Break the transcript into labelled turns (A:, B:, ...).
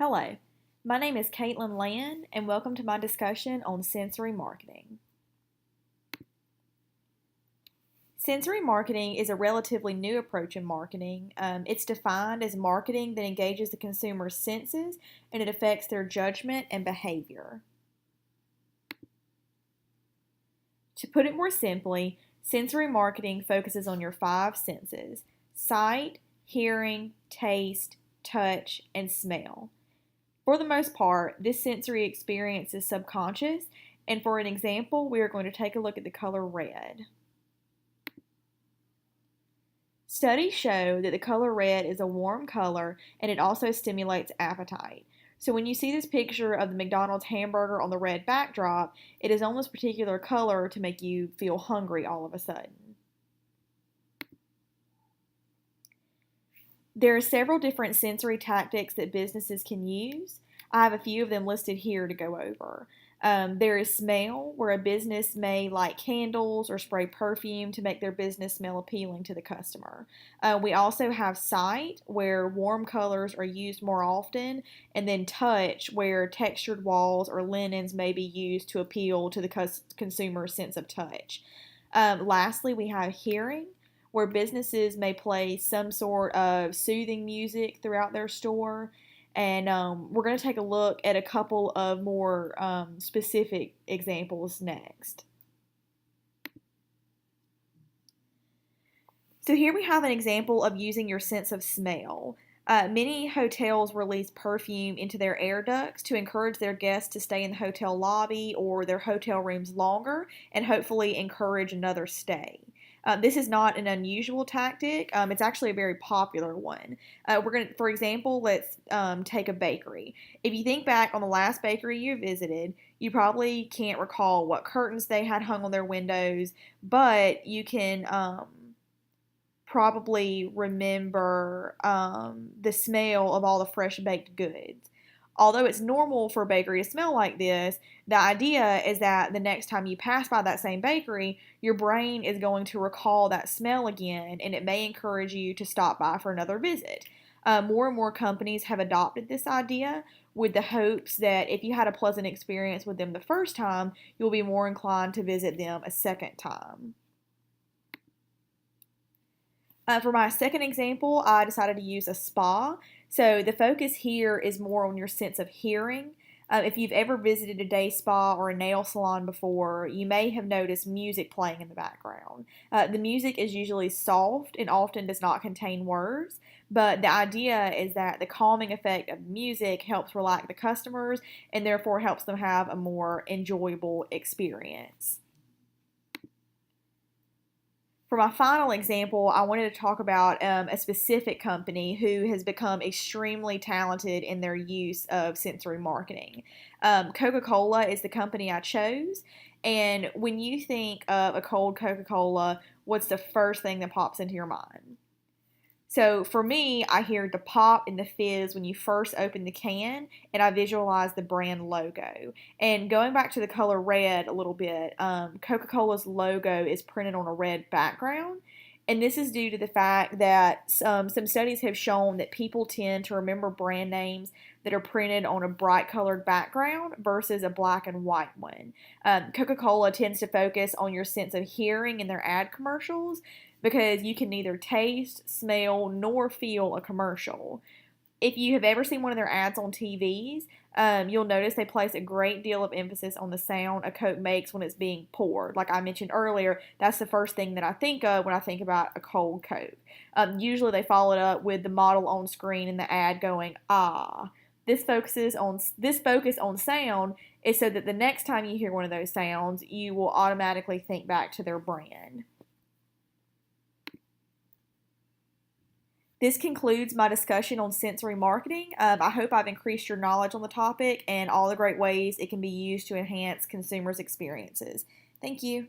A: Hello, my name is Caitlin Land, and welcome to my discussion on sensory marketing. Sensory marketing is a relatively new approach in marketing. It's defined as marketing that engages the consumer's senses and it affects their judgment and behavior. To put it more simply, sensory marketing focuses on your five senses: sight, hearing, taste, touch, and smell. For the most part, this sensory experience is subconscious, and for an example, we are going to take a look at the color red. Studies show that the color red is a warm color and it also stimulates appetite. So when you see this picture of the McDonald's hamburger on the red backdrop, it is on this particular color to make you feel hungry all of a sudden. There are several different sensory tactics that businesses can use. I have a few of them listed here to go over. There is smell, where a business may light candles or spray perfume to make their business smell appealing to the customer. We also have sight, where warm colors are used more often, and then touch, where textured walls or linens may be used to appeal to the consumer's sense of touch. Lastly, we have hearing, where businesses may play some sort of soothing music throughout their store. And we're going to take a look at a couple of more specific examples next. So here we have an example of using your sense of smell. Many hotels release perfume into their air ducts to encourage their guests to stay in the hotel lobby or their hotel rooms longer and hopefully encourage another stay. This is not an unusual tactic. It's actually a very popular one. For example, let's take a bakery. If you think back on the last bakery you visited, you probably can't recall what curtains they had hung on their windows, but you can probably remember the smell of all the fresh baked goods. Although it's normal for a bakery to smell like this, the idea is that the next time you pass by that same bakery, your brain is going to recall that smell again, and it may encourage you to stop by for another visit. More and more companies have adopted this idea with the hopes that if you had a pleasant experience with them the first time, you'll be more inclined to visit them a second time. For my second example, I decided to use a spa. So the focus here is more on your sense of hearing. If you've ever visited a day spa or a nail salon before, you may have noticed music playing in the background. The music is usually soft and often does not contain words, but the idea is that the calming effect of music helps relax the customers and therefore helps them have a more enjoyable experience. For my final example, I wanted to talk about a specific company who has become extremely talented in their use of sensory marketing. Coca-Cola is the company I chose, and when you think of a cold Coca-Cola, what's the first thing that pops into your mind? So for me, I hear the pop and the fizz when you first open the can, and I visualize the brand logo. And going back to the color red a little bit, Coca-Cola's logo is printed on a red background. And this is due to the fact that some studies have shown that people tend to remember brand names that are printed on a bright colored background versus a black and white one. Coca-Cola tends to focus on your sense of hearing in their ad commercials because you can neither taste, smell, nor feel a commercial. If you have ever seen one of their ads on TVs, you'll notice they place a great deal of emphasis on the sound a Coke makes when it's being poured. Like I mentioned earlier, that's the first thing that I think of when I think about a cold Coke. Usually they follow it up with the model on screen in the ad going, ah. This focus on sound is so that the next time you hear one of those sounds, you will automatically think back to their brand. This concludes my discussion on sensory marketing. I hope I've increased your knowledge on the topic and all the great ways it can be used to enhance consumers' experiences. Thank you.